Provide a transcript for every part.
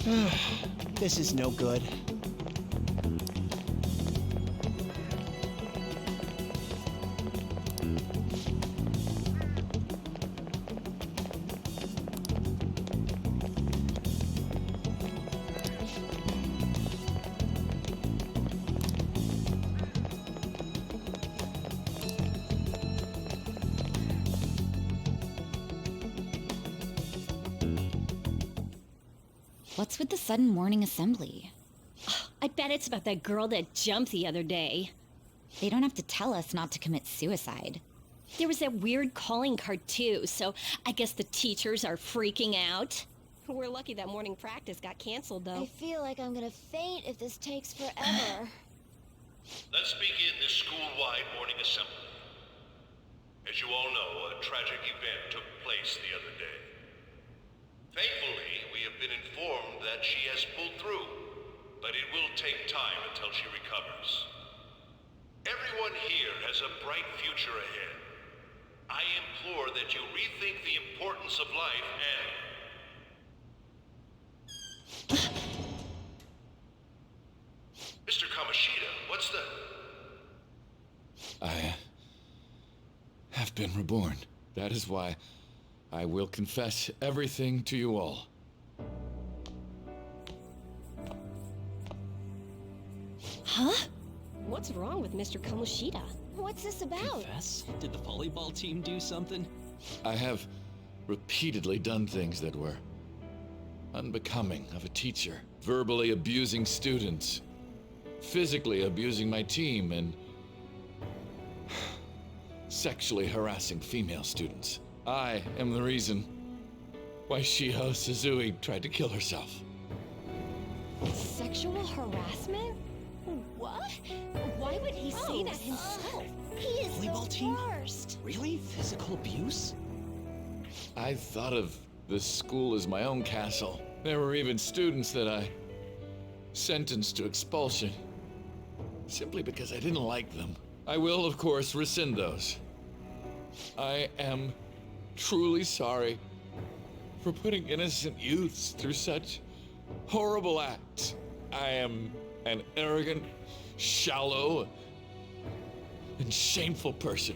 This is no good. What's with the sudden morning assembly? I bet it's about that girl that jumped the other day. They don't have to tell us not to commit suicide. There was that weird calling card too, so I guess the teachers are freaking out. We're lucky that morning practice got canceled, though. I feel like I'm gonna faint if this takes forever. Let's begin this school-wide morning assembly. As you all know, a tragic event took place the other day. Thankfully, we have been informed that she has pulled through, but it will take time until she recovers. Everyone here has a bright future ahead. I implore that you rethink the importance of life and... Mr. Kamoshida, what's the... I have been reborn. That is why I will confess everything to you all. Huh? What's wrong with Mr. Kamoshida? What's this about? Confess? Did the volleyball team do something? I have repeatedly done things that were unbecoming of a teacher. Verbally abusing students, physically abusing my team, and sexually harassing female students. I am the reason why Shiho Suzui tried to kill herself. Sexual harassment? What? Why would he say that himself? He is Volleyball the team? worst. Really? Physical abuse? I thought of this school as my own castle. There were even students that I sentenced to expulsion, simply because I didn't like them. I will, of course, rescind those. I am truly sorry for putting innocent youths through such horrible acts. I am an arrogant, shallow, and shameful person.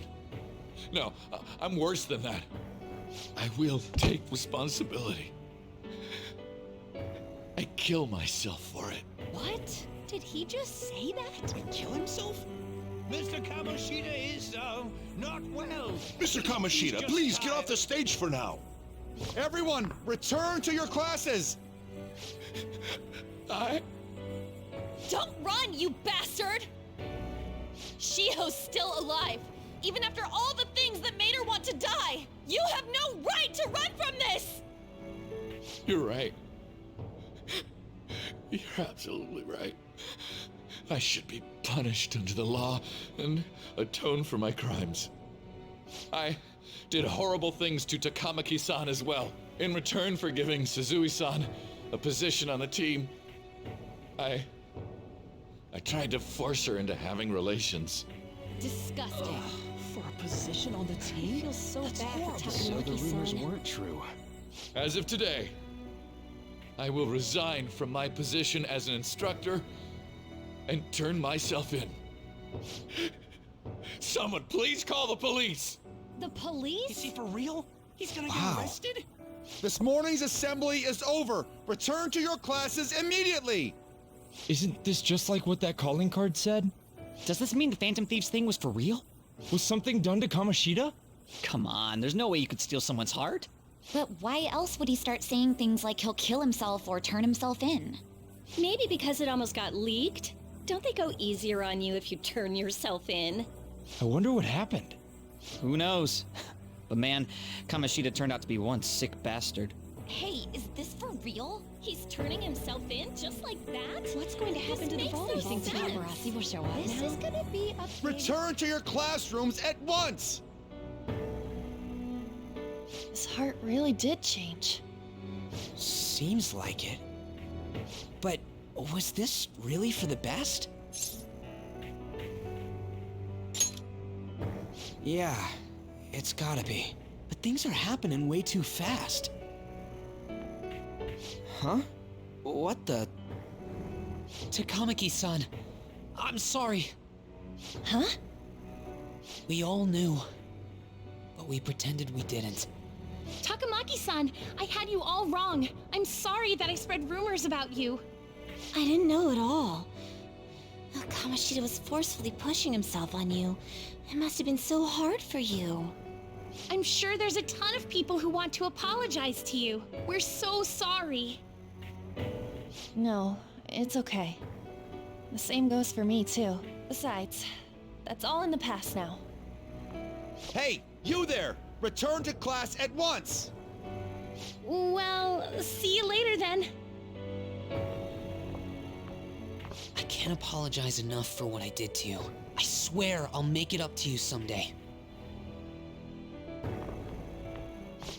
No, I'm worse than that. I will take responsibility. I kill myself for it. What? Did he just say that? Kill himself? Mr. Kamoshida is, not well. Mr. Kamoshida, please get off the stage for now. Everyone, return to your classes! Don't run, you bastard! Shiho's still alive, even after all the things that made her want to die! You have no right to run from this! You're right. You're absolutely right. I should be punished under the law and atone for my crimes. I did horrible things to Takamaki-san as well. In return for giving Suzui-san a position on the team, I tried to force her into having relations. Disgusting. For a position on the team? I feel so That's bad horrible. for So the rumors Takamaki-san. weren't true. As of today, I will resign from my position as an instructor and turn myself in. Someone please call the police! The police? Is he for real? He's gonna get arrested? This morning's assembly is over. Return to your classes immediately! Isn't this just like what that calling card said? Does this mean the Phantom Thieves thing was for real? Was something done to Kamoshida? Come on, there's no way you could steal someone's heart. But why else would he start saying things like he'll kill himself or turn himself in? Maybe because it almost got leaked. Don't they go easier on you if you turn yourself in? I wonder what happened. Who knows? But man, Kamoshida turned out to be one sick bastard. Hey, is this for real? He's turning himself in just like that? What's going to happen to the makes no volleyball sense. team? This is gonna be a big... Return to your classrooms at once! His heart really did change. Seems like it. But was this really for the best? Yeah, it's gotta be. But things are happening way too fast. Huh? What the? Takamaki-san, I'm sorry. Huh? We all knew, but we pretended we didn't. Takamaki-san, I had you all wrong. I'm sorry that I spread rumors about you. I didn't know at all. Oh, Kamoshida was forcefully pushing himself on you. It must have been so hard for you. I'm sure there's a ton of people who want to apologize to you. We're so sorry. No, it's okay. The same goes for me, too. Besides, that's all in the past now. Hey, you there! Return to class at once! Well, see you later then. I can't apologize enough for what I did to you. I swear I'll make it up to you someday.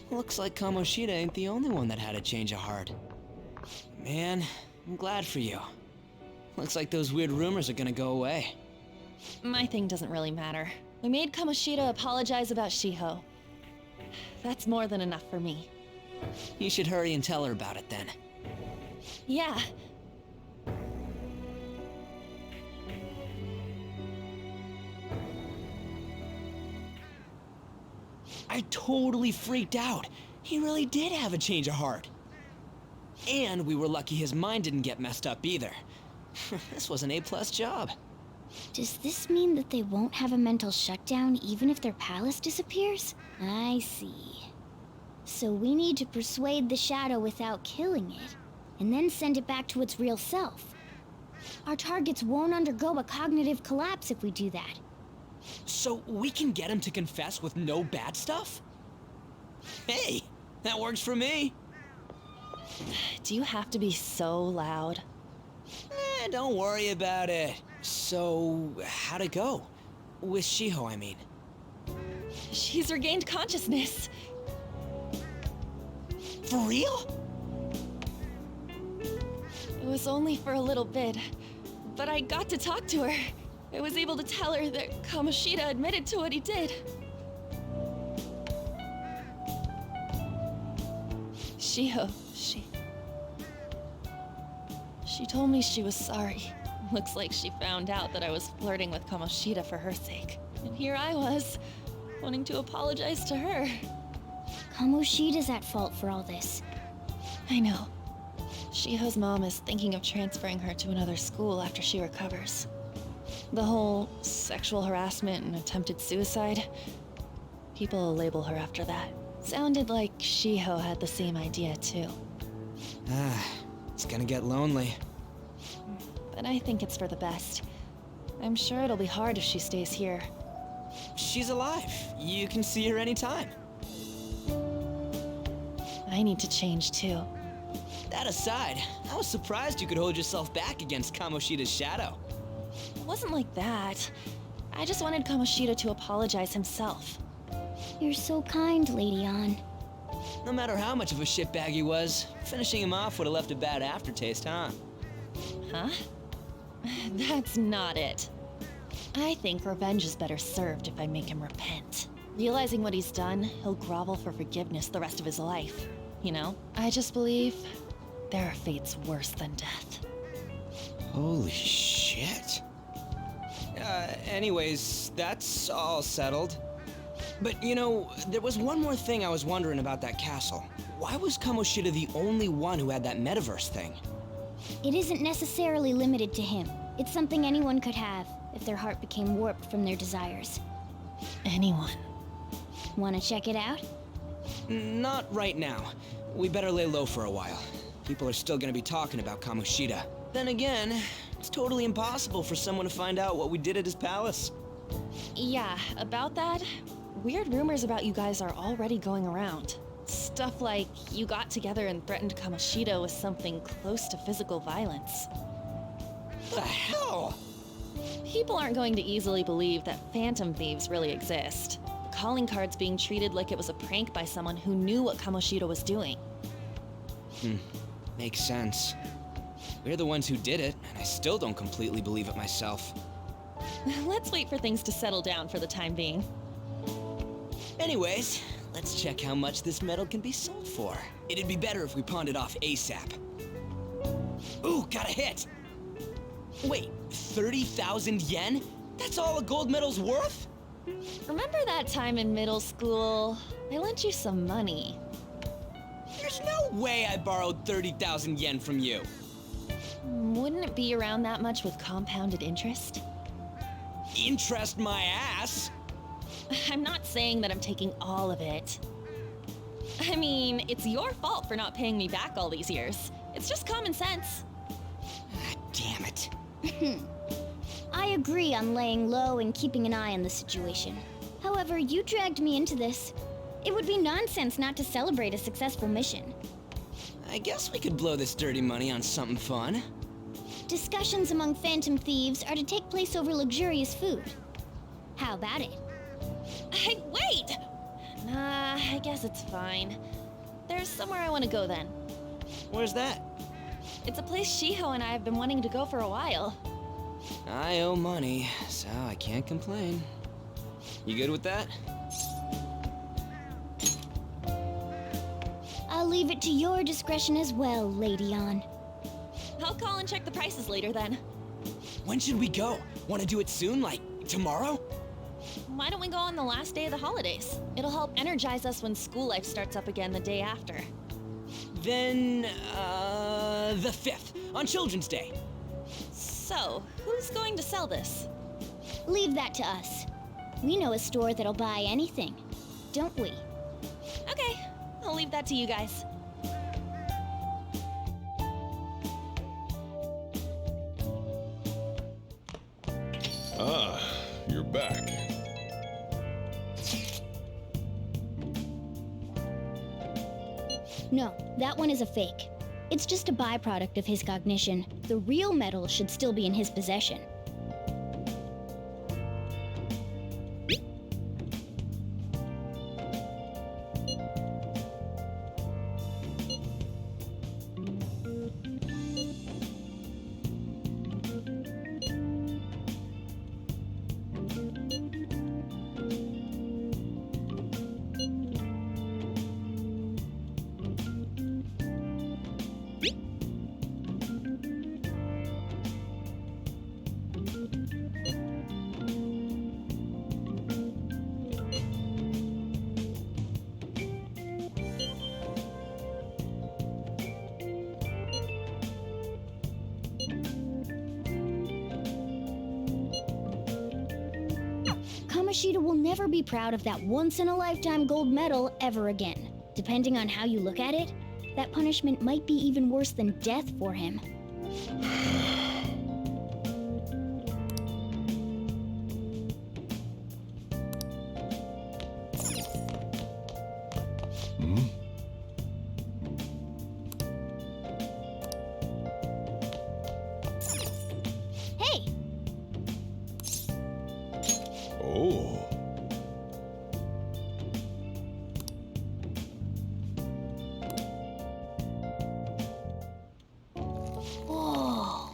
Looks like Kamoshida ain't the only one that had a change of heart. Man, I'm glad for you. Looks like those weird rumors are gonna go away. My thing doesn't really matter. We made Kamoshida apologize about Shiho. That's more than enough for me. You should hurry and tell her about it then. Yeah. I totally freaked out. He really did have a change of heart. And we were lucky his mind didn't get messed up either. This was an A+ job. Does this mean that they won't have a mental shutdown even if their palace disappears? I see. So we need to persuade the shadow without killing it, and then send it back to its real self. Our targets won't undergo a cognitive collapse if we do that. So we can get him to confess with no bad stuff? Hey, that works for me. Do you have to be so loud? Don't worry about it. So, how'd it go? With Shiho, I mean. She's regained consciousness. For real? It was only for a little bit, but I got to talk to her. I was able to tell her that Kamoshida admitted to what he did. Shiho, She told me she was sorry. Looks like she found out that I was flirting with Kamoshida for her sake. And here I was, wanting to apologize to her. Kamoshida's at fault for all this. I know. Shiho's mom is thinking of transferring her to another school after she recovers. The whole sexual harassment and attempted suicide, people will label her after that. Sounded like Shiho had the same idea too. It's gonna get lonely. But I think it's for the best. I'm sure it'll be hard if she stays here. She's alive. You can see her anytime. I need to change too. That aside, I was surprised you could hold yourself back against Kamoshida's shadow. It wasn't like that. I just wanted Kamoshida to apologize himself. You're so kind, Lady Ann. No matter how much of a shitbag he was, finishing him off would have left a bad aftertaste, huh? Huh? That's not it. I think revenge is better served if I make him repent. Realizing what he's done, he'll grovel for forgiveness the rest of his life. You know? I just believe there are fates worse than death. Holy shit. Anyways, that's all settled. But you know, there was one more thing I was wondering about that castle. Why was Kamoshida the only one who had that metaverse thing? It isn't necessarily limited to him. It's something anyone could have, if their heart became warped from their desires. Anyone. Wanna check it out? Not right now. We better lay low for a while. People are still gonna be talking about Kamoshida. Then again, it's totally impossible for someone to find out what we did at his palace. Yeah, about that, weird rumors about you guys are already going around. Stuff like you got together and threatened Kamoshida with something close to physical violence. What the hell? People aren't going to easily believe that phantom thieves really exist. The calling card's being treated like it was a prank by someone who knew what Kamoshida was doing. Makes sense. We're the ones who did it, and I still don't completely believe it myself. Let's wait for things to settle down for the time being. Anyways, let's check how much this metal can be sold for. It'd be better if we pawned it off ASAP. Ooh, got a hit! Wait, 30,000 yen? That's all a gold medal's worth? Remember that time in middle school? I lent you some money. There's no way I borrowed 30,000 yen from you. Wouldn't it be around that much with compounded interest? Interest my ass! I'm not saying that I'm taking all of it. I mean, it's your fault for not paying me back all these years. It's just common sense. Ah, damn it. I agree on laying low and keeping an eye on the situation. However, you dragged me into this. It would be nonsense not to celebrate a successful mission. I guess we could blow this dirty money on something fun. Discussions among phantom thieves are to take place over luxurious food. How about it? Hey, wait! Nah, I guess it's fine. There's somewhere I want to go then. Where's that? It's a place Shiho and I have been wanting to go for a while. I owe money, so I can't complain. You good with that? I'll leave it to your discretion as well, Lady On. I'll call and check the prices later then. When should we go? Want to do it soon, like tomorrow? Why don't we go on the last day of the holidays? It'll help energize us when school life starts up again the day after. Then, the 5th, on Children's Day. So, who's going to sell this? Leave that to us. We know a store that'll buy anything, don't we? Okay, I'll leave that to you guys. Ah, you're back. No, that one is a fake. It's just a byproduct of his cognition. The real medal should still be in his possession. Kamoshida will never be proud of that once-in-a-lifetime gold medal ever again. Depending on how you look at it, that punishment might be even worse than death for him. Hey! Oh. Whoa!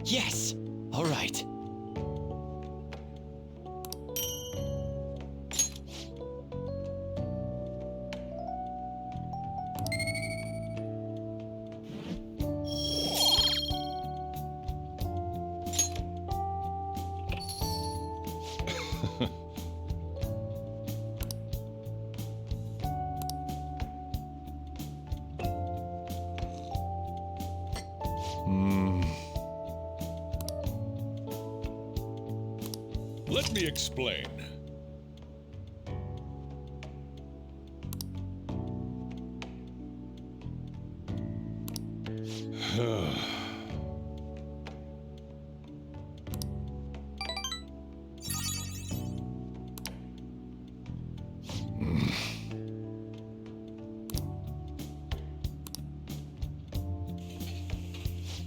Yes! All right. Let me explain.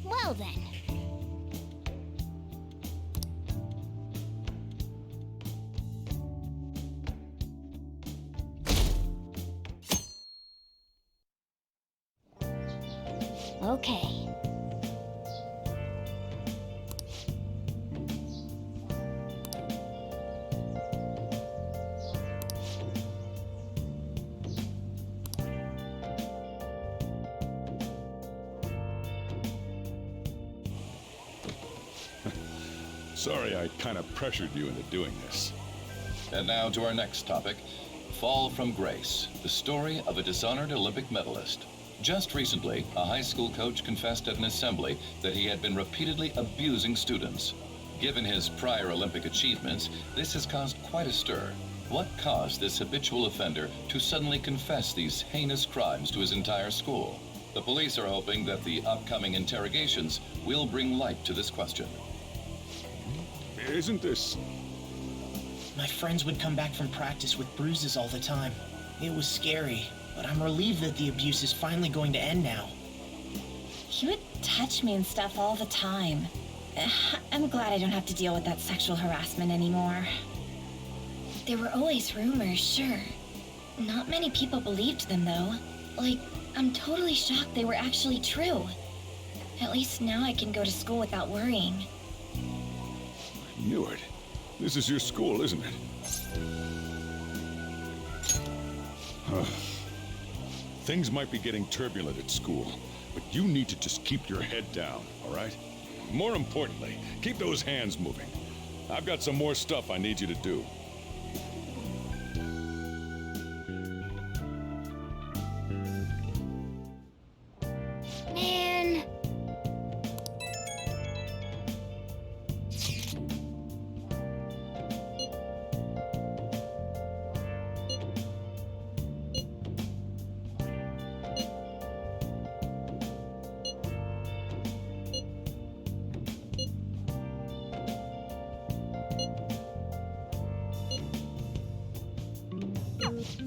Well then. Okay. Sorry I kind of pressured you into doing this. And now to our next topic, Fall from Grace, the story of a dishonored Olympic medalist. Just recently, a high school coach confessed at an assembly that he had been repeatedly abusing students. Given his prior Olympic achievements, this has caused quite a stir. What caused this habitual offender to suddenly confess these heinous crimes to his entire school? The police are hoping that the upcoming interrogations will bring light to this question. Isn't this... My friends would come back from practice with bruises all the time. It was scary, but I'm relieved that the abuse is finally going to end now. He would touch me and stuff all the time. I'm glad I don't have to deal with that sexual harassment anymore. There were always rumors, sure. Not many people believed them, though. Like, I'm totally shocked they were actually true. At least now I can go to school without worrying. I knew it. This is your school, isn't it? Things might be getting turbulent at school, but you need to just keep your head down, all right? More importantly, keep those hands moving. I've got some more stuff I need you to do. Man.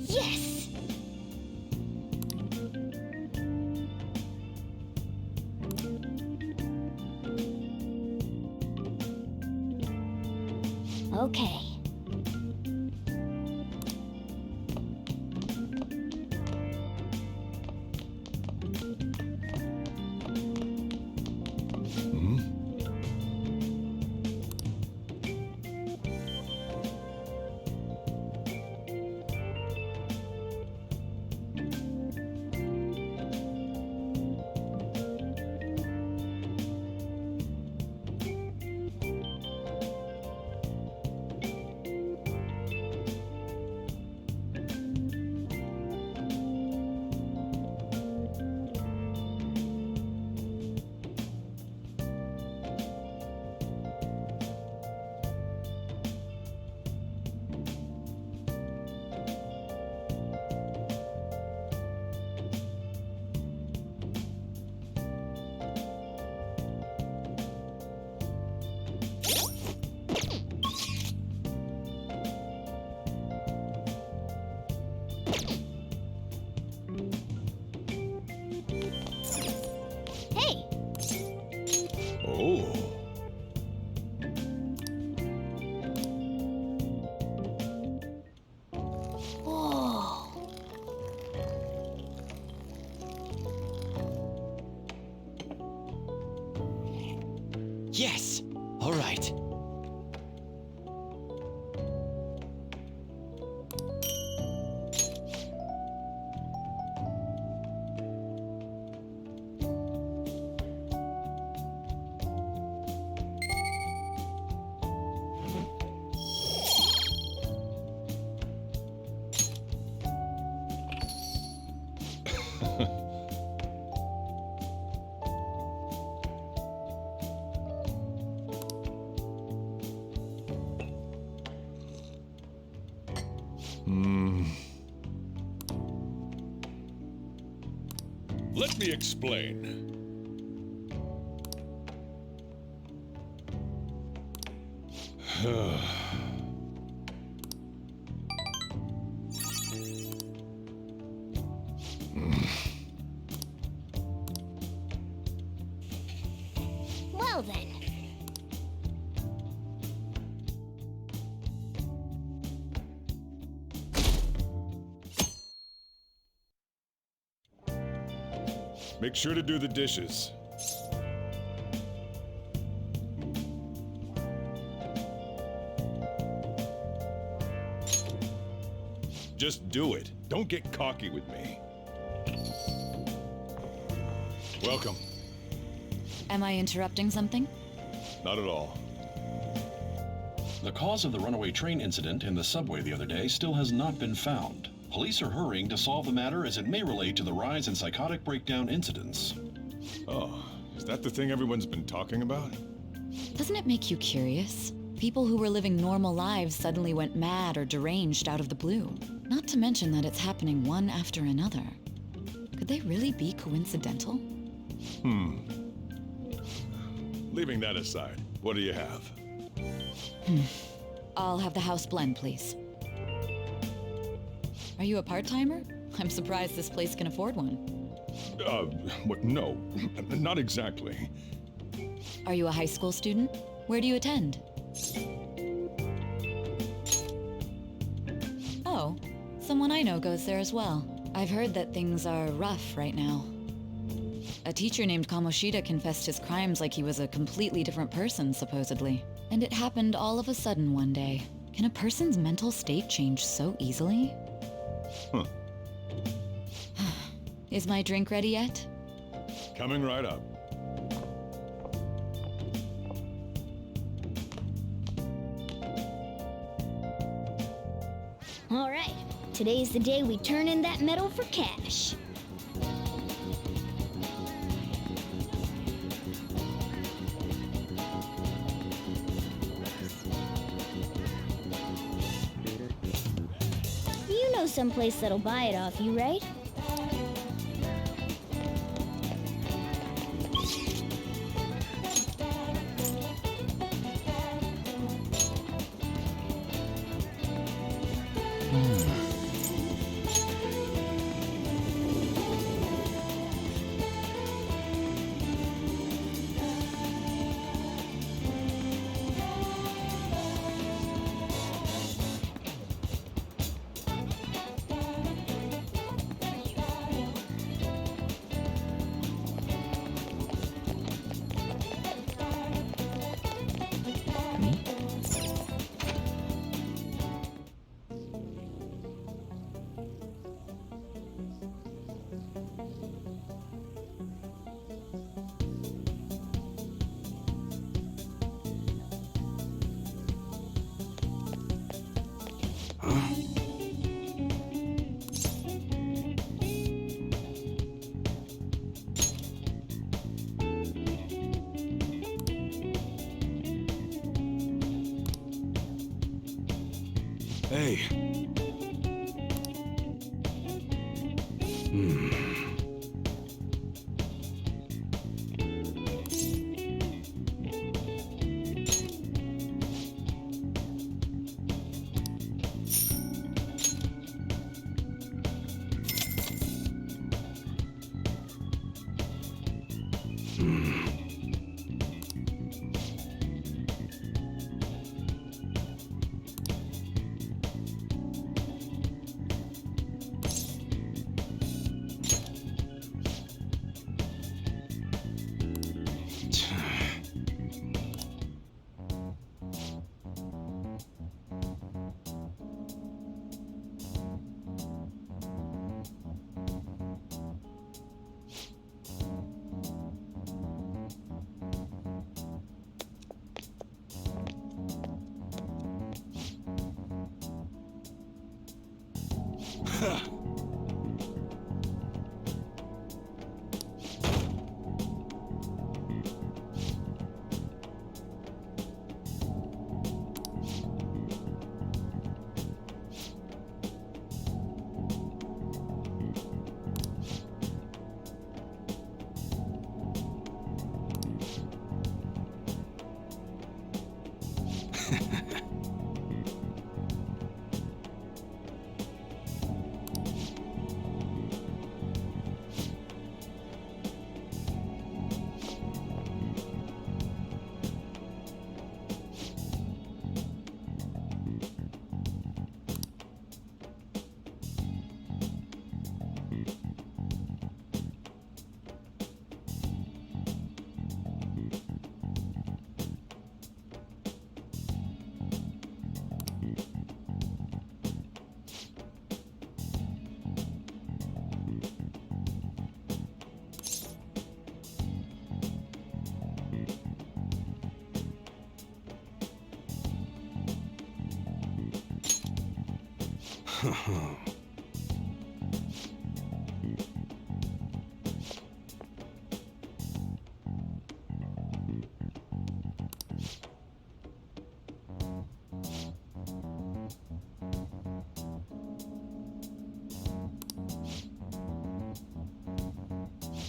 Yes! Okay. Hey! Oh. Whoa. Yes! All right. Let me explain. Well then. Make sure to do the dishes. Just do it. Don't get cocky with me. Welcome. Am I interrupting something? Not at all. The cause of the runaway train incident in the subway the other day still has not been found. Police are hurrying to solve the matter as it may relate to the rise in psychotic breakdown incidents. Oh, is that the thing everyone's been talking about? Doesn't it make you curious? People who were living normal lives suddenly went mad or deranged out of the blue. Not to mention that it's happening one after another. Could they really be coincidental? Leaving that aside, what do you have? I'll have the house blend, please. Are you a part-timer? I'm surprised this place can afford one. No, not exactly. Are you a high school student? Where do you attend? Oh, someone I know goes there as well. I've heard that things are rough right now. A teacher named Kamoshida confessed his crimes like he was a completely different person, supposedly. And it happened all of a sudden one day. Can a person's mental state change so easily? Is my drink ready yet? Coming right up. All right, today's the day we turn in that medal for cash. You know someplace that'll buy it off you, right? Hey.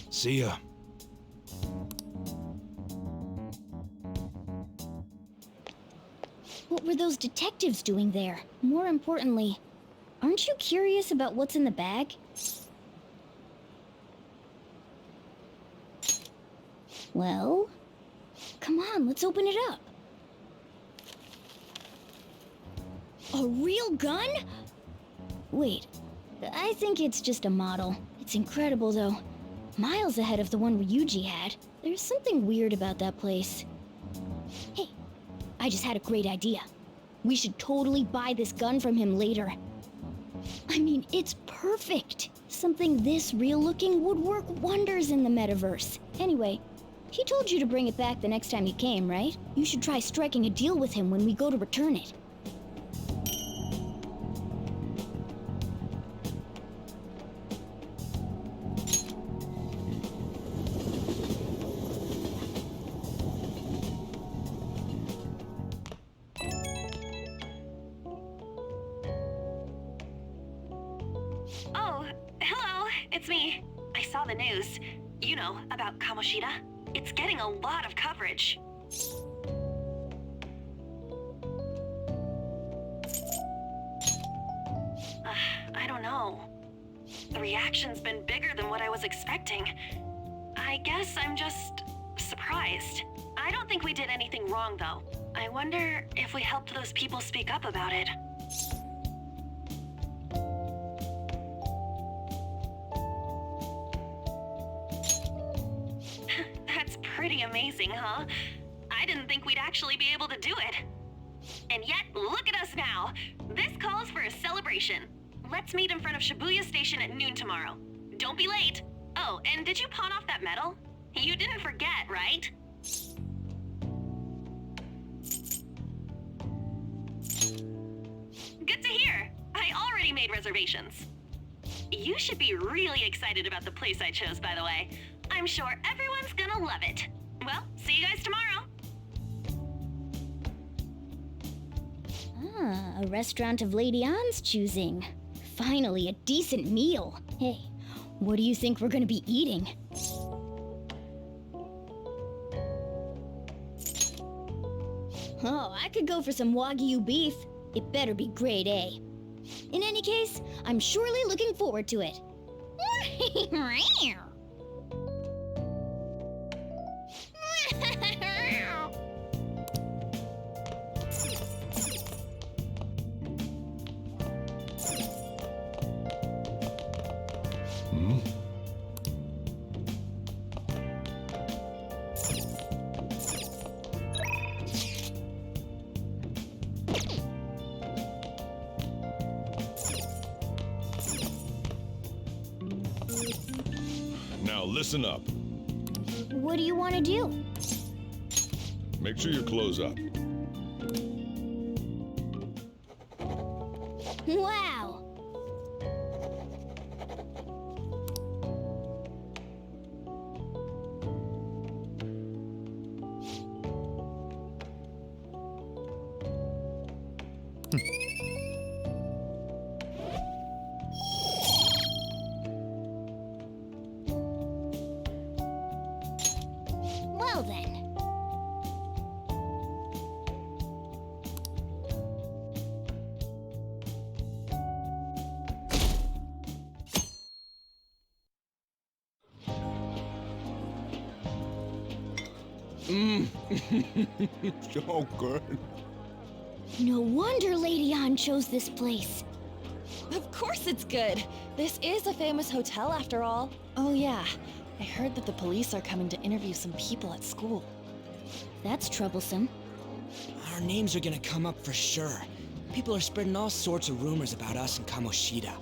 See ya. What were those detectives doing there? More importantly, aren't you curious about what's in the bag? Well, come on, let's open it up. A real gun? Wait, I think it's just a model. It's incredible, though. Miles ahead of the one Ryuji had. There's something weird about that place. Hey, I just had a great idea. We should totally buy this gun from him later. I mean, it's perfect. Something this real-looking would work wonders in the metaverse. Anyway, he told you to bring it back the next time you came, right? You should try striking a deal with him when we go to return it. Oh, hello, it's me. I saw the news. You know, about Kamoshida. It's getting a lot of coverage. I don't know. The reaction's been bigger than what I was expecting. I guess I'm just surprised. I don't think we did anything wrong, though. I wonder if we helped those people speak up about it. That's pretty amazing, huh? I didn't think we'd actually be able to do it. And yet, look at us now. This calls for a celebration. Let's meet in front of Shibuya Station at noon tomorrow. Don't be late. Oh, and did you pawn off that medal? You didn't forget, right? Good to hear. I already made reservations. You should be really excited about the place I chose, by the way. I'm sure everyone's gonna love it. Well, see you guys tomorrow. Ah, a restaurant of Lady Ann's choosing. Finally, a decent meal. Hey, what do you think we're gonna be eating? Oh, I could go for some Wagyu beef. It better be grade A. In any case, I'm surely looking forward to it. Now listen up. What do you want to do? Make sure you close up. Wow! Well then. So good. No wonder Lady Ann chose this place. Of course it's good. This is a famous hotel after all. Oh yeah, I heard that the police are coming to interview some people at school. That's troublesome. Our names are gonna come up for sure. People are spreading all sorts of rumors about us and Kamoshida.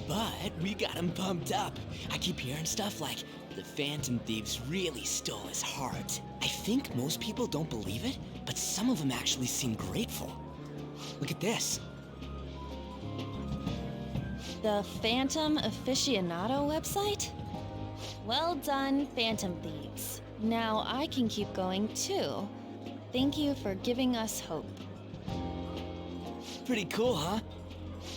But we got him pumped up. I keep hearing stuff like, the Phantom Thieves really stole his heart. I think most people don't believe it, but some of them actually seem grateful. Look at this. The Phantom Aficionado website? Well done, Phantom Thieves. Now I can keep going too. Thank you for giving us hope. Pretty cool, huh?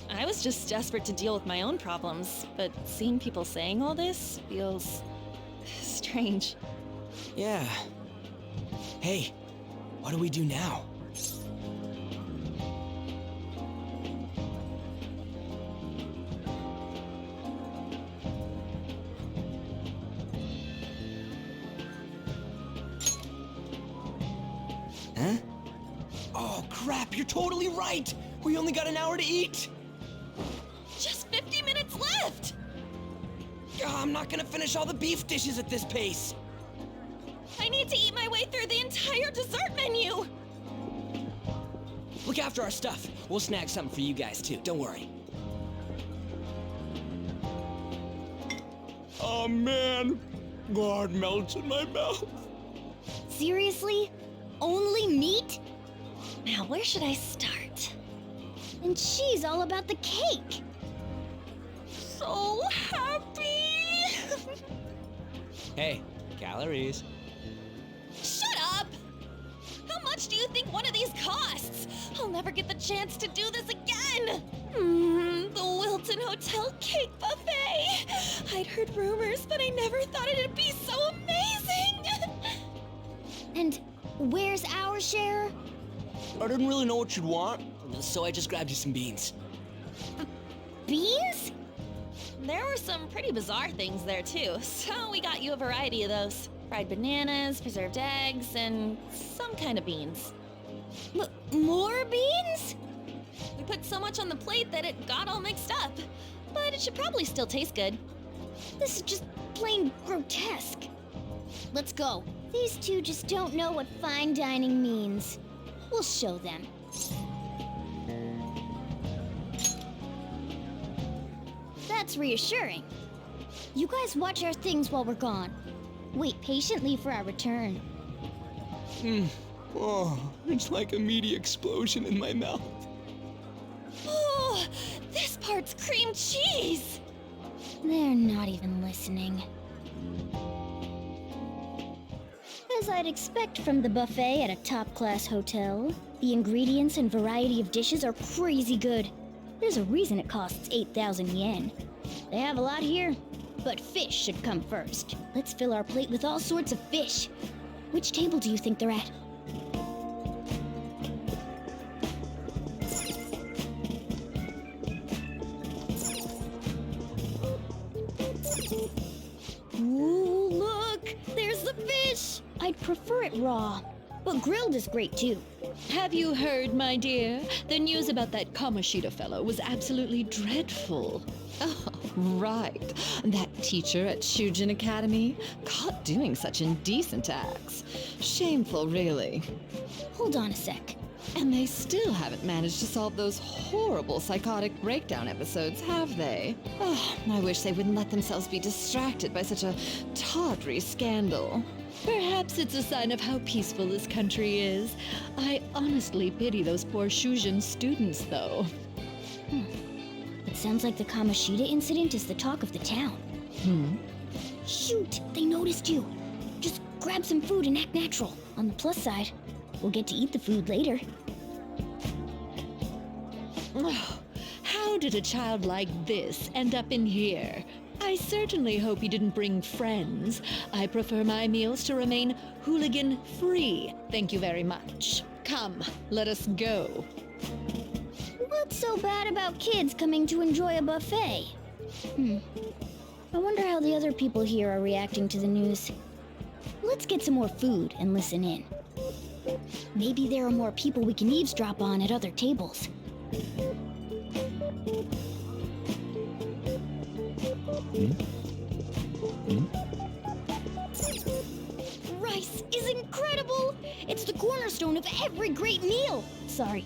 I was just desperate to deal with my own problems, but seeing people saying all this feels strange. Yeah. Hey, what do we do now? Huh? Oh, crap, you're totally right! We only got an hour to eat! Just 50 minutes left! I'm not gonna finish all the beef dishes at this pace! I need to eat my way through the entire dessert menu! Look after our stuff. We'll snag something for you guys too, don't worry. Oh man, God melts in my mouth. Seriously? Only meat? Now, where should I start? And she's all about the cake. So happy! Hey, calories. Shut up! How much do you think one of these costs? I'll never get the chance to do this again! The Wilton Hotel Cake Buffet! I'd heard rumors, but I never thought it'd be so amazing! And where's our share? I didn't really know what you'd want, so I just grabbed you some beans. Beans? There were some pretty bizarre things there too, so we got you a variety of those. Fried bananas, preserved eggs, and some kind of beans. More beans? We put so much on the plate that it got all mixed up, but it should probably still taste good. This is just plain grotesque. Let's go. These two just don't know what fine dining means. We'll show them. That's reassuring. You guys watch our things while we're gone. Wait patiently for our return. Oh, it's like a meaty explosion in my mouth. Oh, this part's cream cheese! They're not even listening. As I'd expect from the buffet at a top-class hotel, the ingredients and variety of dishes are crazy good. There's a reason it costs 8,000 yen. They have a lot here, but fish should come first. Let's fill our plate with all sorts of fish. Which table do you think they're at? Ooh, look! There's the fish! I'd prefer it raw, but grilled is great too. Have you heard, my dear? The news about that Kamoshida fellow was absolutely dreadful. Oh, right. That teacher at Shujin Academy? Caught doing such indecent acts. Shameful, really. Hold on a sec. And they still haven't managed to solve those horrible psychotic breakdown episodes, have they? Oh, I wish they wouldn't let themselves be distracted by such a tawdry scandal. Perhaps it's a sign of how peaceful this country is. I honestly pity those poor Shujin students, though. It sounds like the Kamoshida incident is the talk of the town. Shoot, they noticed you. Just grab some food and act natural. On the plus side, we'll get to eat the food later. Oh, how did a child like this end up in here? I certainly hope he didn't bring friends. I prefer my meals to remain hooligan-free. Thank you very much. Come, let us go. What's so bad about kids coming to enjoy a buffet? I wonder how the other people here are reacting to the news. Let's get some more food and listen in. Maybe there are more people we can eavesdrop on at other tables. Rice is incredible! It's the cornerstone of every great meal! Sorry,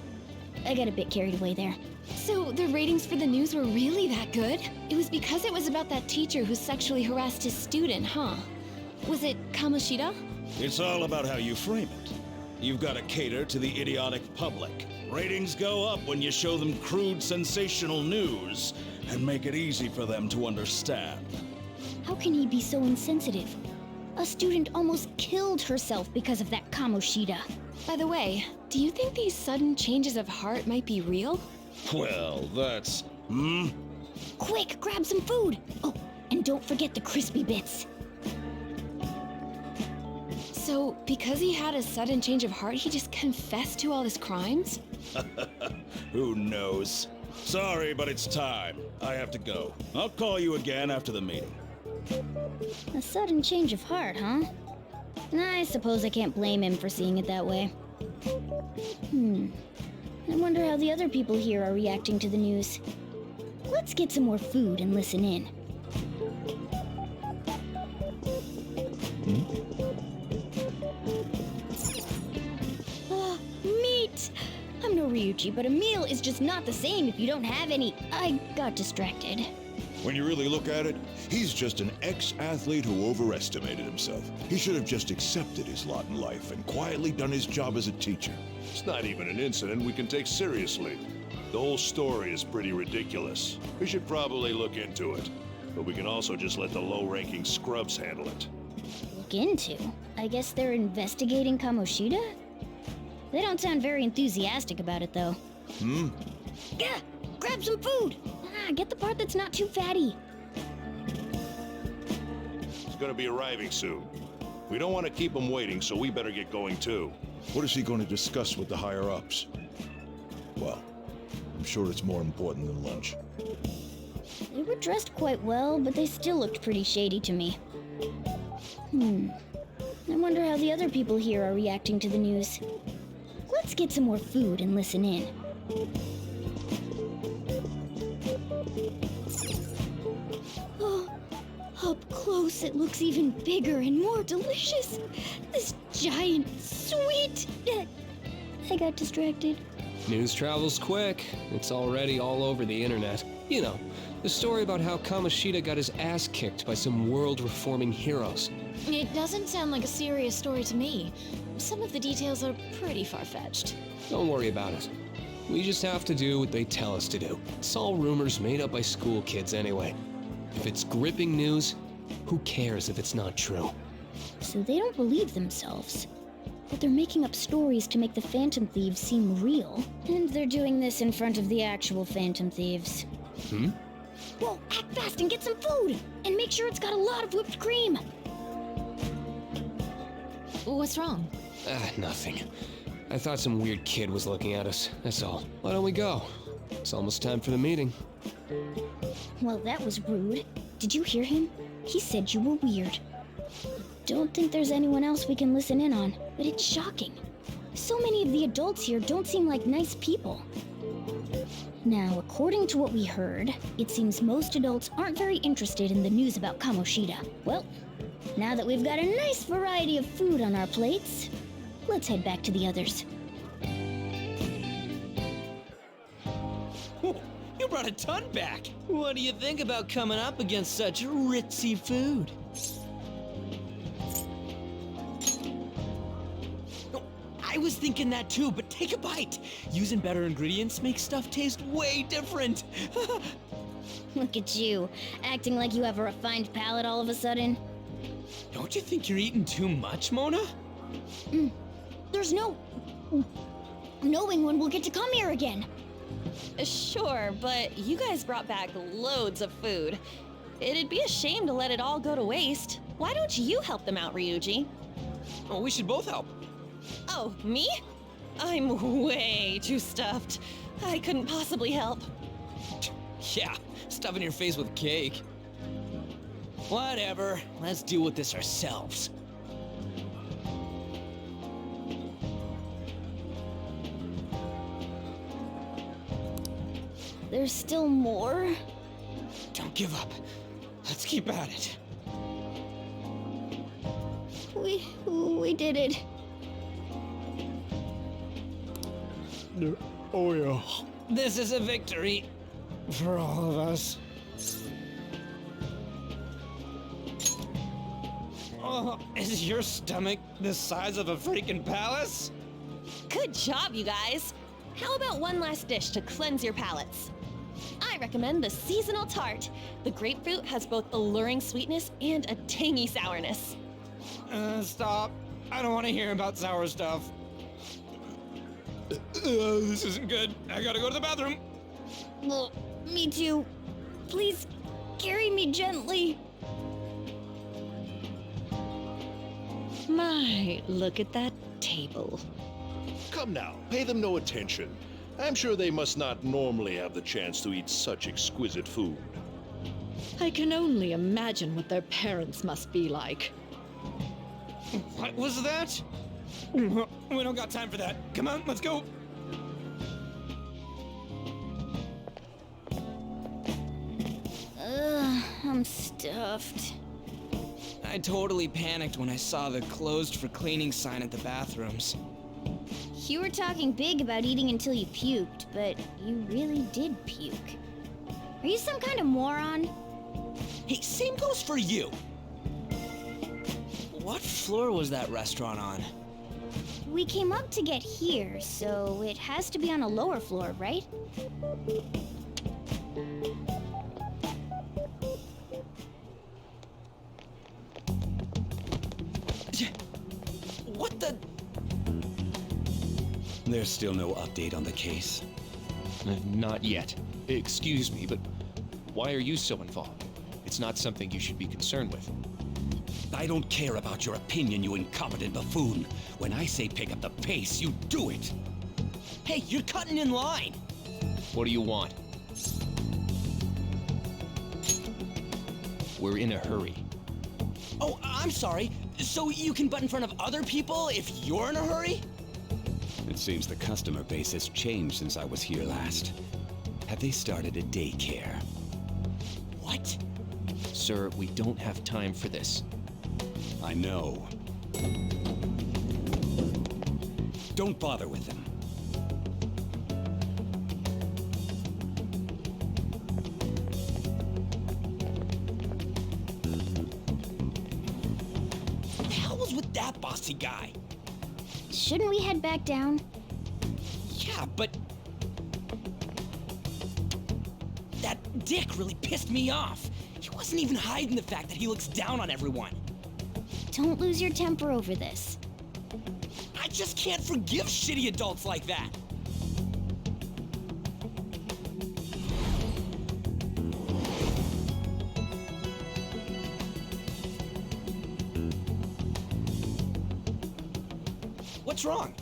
I got a bit carried away there. So the ratings for the news were really that good? It was because it was about that teacher who sexually harassed his student, huh? Was it Kamoshida? It's all about how you frame it. You've got to cater to the idiotic public. Ratings go up when you show them crude, sensational news and make it easy for them to understand. How can he be so insensitive? A student almost killed herself because of that Kamoshida. By the way, do you think these sudden changes of heart might be real? Well, that's... Quick, grab some food! Oh, and don't forget the crispy bits. So, because he had a sudden change of heart, he just confessed to all his crimes? Who knows? Sorry, but it's time. I have to go. I'll call you again after the meeting. A sudden change of heart, huh? I suppose I can't blame him for seeing it that way. I wonder how the other people here are reacting to the news. Let's get some more food and listen in. Meat! I'm no Ryuji, but a meal is just not the same if you don't have any. I got distracted. When you really look at it, he's just an ex-athlete who overestimated himself. He should have just accepted his lot in life and quietly done his job as a teacher. It's not even an incident we can take seriously. The whole story is pretty ridiculous. We should probably look into it. But we can also just let the low-ranking scrubs handle it. Look into? I guess they're investigating Kamoshida? They don't sound very enthusiastic about it, though. Gah! Grab some food! Get the part that's not too fatty. He's gonna be arriving soon. We don't want to keep him waiting, so we better get going too. What is he going to discuss with the higher-ups? Well, I'm sure it's more important than lunch. They were dressed quite well, but they still looked pretty shady to me. I wonder how the other people here are reacting to the news. Let's get some more food and listen in. Oh, up close it looks even bigger and more delicious. This giant sweet... I got distracted. News travels quick. It's already all over the internet. You know, the story about how Kamoshida got his ass kicked by some world-reforming heroes. It doesn't sound like a serious story to me. Some of the details are pretty far-fetched. Don't worry about it. We just have to do what they tell us to do. It's all rumors made up by school kids anyway. If it's gripping news, who cares if it's not true? So they don't believe themselves. But they're making up stories to make the Phantom Thieves seem real. And they're doing this in front of the actual Phantom Thieves. Whoa, act fast and get some food! And make sure it's got a lot of whipped cream! What's wrong? Nothing. I thought some weird kid was looking at us, that's all. Why don't we go? It's almost time for the meeting. Well, that was rude. Did you hear him? He said you were weird. Don't think there's anyone else we can listen in on, but it's shocking. So many of the adults here don't seem like nice people. Now, according to what we heard, it seems most adults aren't very interested in the news about Kamoshida. Well, now that we've got a nice variety of food on our plates, let's head back to the others. You brought a ton back! What do you think about coming up against such ritzy food? I was thinking that too, but take a bite! Using better ingredients makes stuff taste way different! Look at you, acting like you have a refined palate all of a sudden. Don't you think you're eating too much, Mona? There's no knowing when we'll get to come here again. Sure, but you guys brought back loads of food. It'd be a shame to let it all go to waste. Why don't you help them out, Ryuji? Oh, we should both help. Oh, me? I'm way too stuffed. I couldn't possibly help. Yeah, stuffing your face with cake. Whatever, let's deal with this ourselves. There's still more? Don't give up. Let's keep at it. We did it. Oh yeah. This is a victory for all of us. Oh, is your stomach the size of a freaking palace? Good job, you guys! How about one last dish to cleanse your palates? I recommend the seasonal tart. The grapefruit has both alluring sweetness and a tangy sourness. Stop. I don't want to hear about sour stuff. This isn't good. I gotta go to the bathroom. Well, me too. Please, carry me gently. My, look at that table. Come now, pay them no attention. I'm sure they must not normally have the chance to eat such exquisite food. I can only imagine what their parents must be like. What was that? We don't got time for that. Come on, let's go. Ugh, I'm stuffed. I totally panicked when I saw the closed for cleaning sign at the bathrooms. You were talking big about eating until you puked, but you really did puke. Are you some kind of moron? Hey, same goes for you! What floor was that restaurant on? We came up to get here, so it has to be on a lower floor, right? What the? There's still no update on the case. Not yet. Excuse me, but why are you so involved? It's not something you should be concerned with. I don't care about your opinion, you incompetent buffoon. When I say pick up the pace, you do it. Hey, you're cutting in line! What do you want? We're in a hurry. Oh, I'm sorry. So you can butt in front of other people if you're in a hurry? It seems the customer base has changed since I was here last. Have they started a daycare? What? Sir, we don't have time for this. I know. Don't bother with them. What the hell was with that bossy guy? Shouldn't we head back down? Yeah, but... that dick really pissed me off. He wasn't even hiding the fact that he looks down on everyone. Don't lose your temper over this. I just can't forgive shitty adults like that. What's wrong?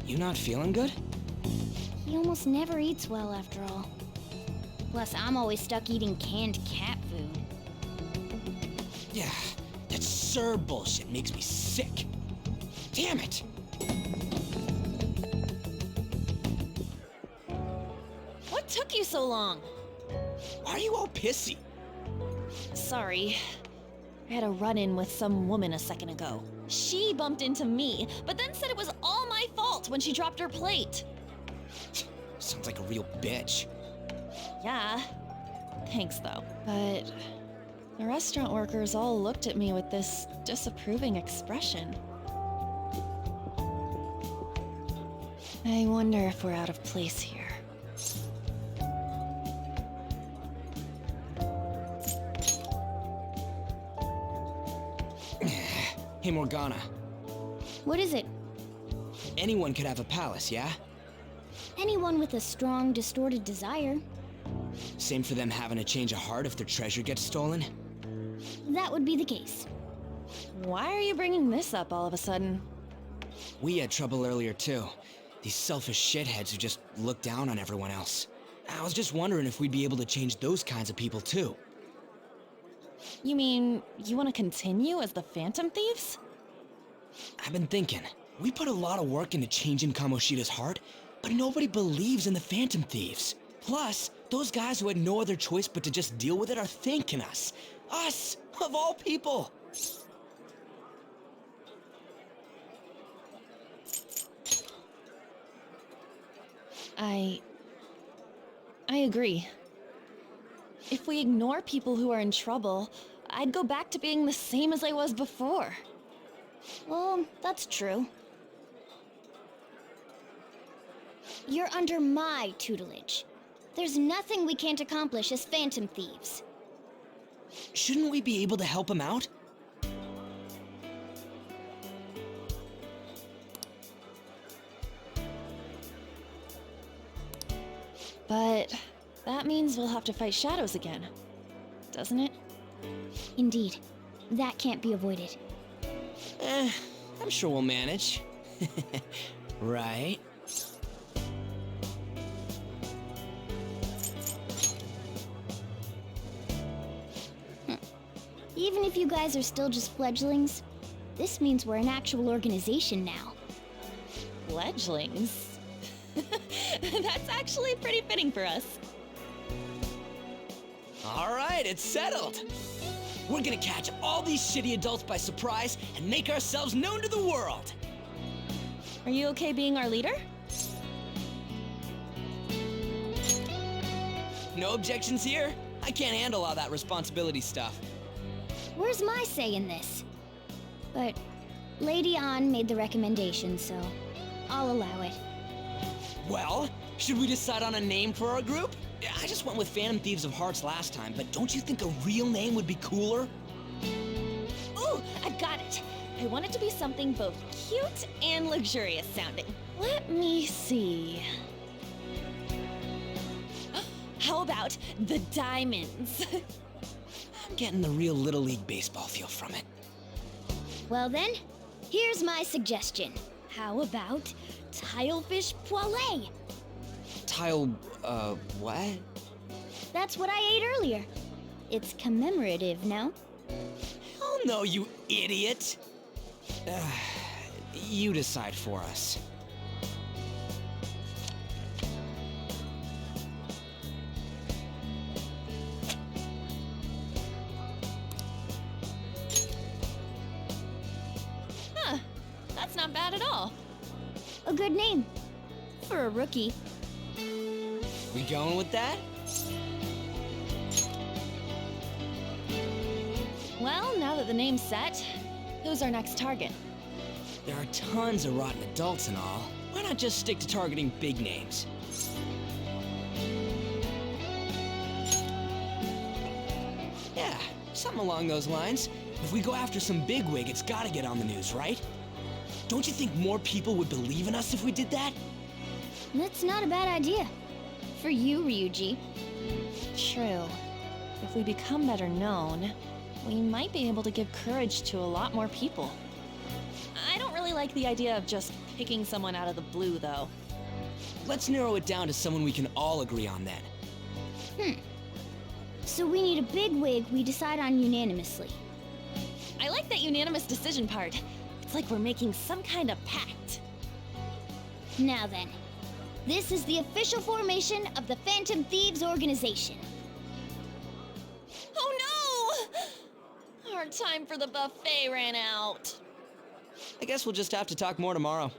You not feeling good? He almost never eats well after all. Plus, I'm always stuck eating canned cat food. Yeah, that sir bullshit makes me sick. Damn it! What took you so long? Why are you all pissy? Sorry. I had a run-in with some woman a second ago. She bumped into me, but then said it was all my fault when she dropped her plate. Sounds like a real bitch. Yeah. Thanks, though. But the restaurant workers all looked at me with this disapproving expression. I wonder if we're out of place here. Hey, Morgana. What is it? Anyone could have a palace, yeah? Anyone with a strong, distorted desire. Same for them having a change of heart if their treasure gets stolen? That would be the case. Why are you bringing this up all of a sudden? We had trouble earlier, too. These selfish shitheads who just look down on everyone else. I was just wondering if we'd be able to change those kinds of people, too. You mean, you want to continue as the Phantom Thieves? I've been thinking. We put a lot of work into changing Kamoshida's heart, but nobody believes in the Phantom Thieves. Plus, those guys who had no other choice but to just deal with it are thanking us. Us, of all people. I agree. If we ignore people who are in trouble, I'd go back to being the same as I was before. Well, that's true. You're under my tutelage. There's nothing we can't accomplish as Phantom Thieves. Shouldn't we be able to help him out? But that means we'll have to fight shadows again, doesn't it? Indeed. That can't be avoided. I'm sure we'll manage. Right? Even if you guys are still just fledglings, this means we're an actual organization now. Fledglings? That's actually pretty fitting for us. All right, it's settled. We're gonna catch all these shitty adults by surprise and make ourselves known to the world. Are you okay being our leader? No objections here. I can't handle all that responsibility stuff. Where's my say in this? But Lady An made the recommendation, so I'll allow it. Well, should we decide on a name for our group? I just went with Phantom Thieves of Hearts last time, but don't you think a real name would be cooler? Ooh, I've got it! I want it to be something both cute and luxurious sounding. Let me see. How about the Diamonds? I'm getting the real Little League Baseball feel from it. Well then, here's my suggestion. How about Tilefish Poêlée? What? That's what I ate earlier. It's commemorative, no? Oh no, you idiot! You decide for us. Huh, that's not bad at all. A good name. For a rookie. We going with that? Well, now that the name's set, who's our next target? There are tons of rotten adults and all. Why not just stick to targeting big names? Yeah, something along those lines. If we go after some bigwig, it's gotta get on the news, right? Don't you think more people would believe in us if we did that? That's not a bad idea. For you, Ryuji. True. If we become better known, we might be able to give courage to a lot more people. I don't really like the idea of just picking someone out of the blue, though. Let's narrow it down to someone we can all agree on then. So we need a bigwig we decide on unanimously. I like that unanimous decision part. It's like we're making some kind of pact. Now then, this is the official formation of the Phantom Thieves organization. Oh no! Our time for the buffet ran out. I guess we'll just have to talk more tomorrow.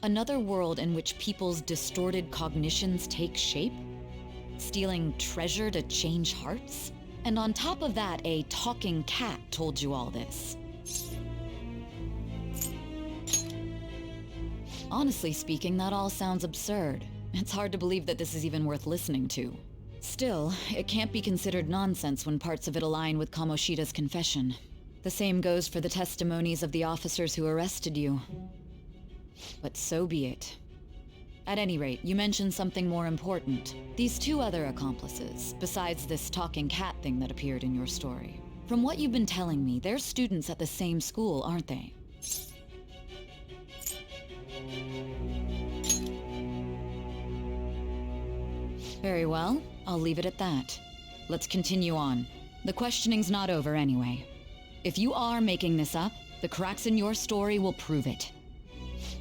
Another world in which people's distorted cognitions take shape? Stealing treasure to change hearts? And on top of that, a talking cat told you all this. Honestly speaking, that all sounds absurd. It's hard to believe that this is even worth listening to. Still, it can't be considered nonsense when parts of it align with Kamoshida's confession. The same goes for the testimonies of the officers who arrested you. But so be it. At any rate, you mentioned something more important. These two other accomplices, besides this talking cat thing that appeared in your story. From what you've been telling me, they're students at the same school, aren't they? Very well, I'll leave it at that. Let's continue on. The questioning's not over anyway. If you are making this up, the cracks in your story will prove it.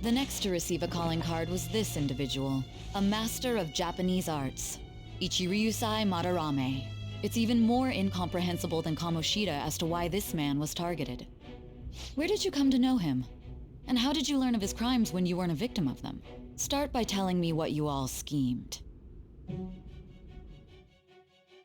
The next to receive a calling card was this individual, a master of Japanese arts, Ichiryusai Madarame. It's even more incomprehensible than Kamoshida as to why this man was targeted. Where did you come to know him? And how did you learn of his crimes when you weren't a victim of them? Start by telling me what you all schemed.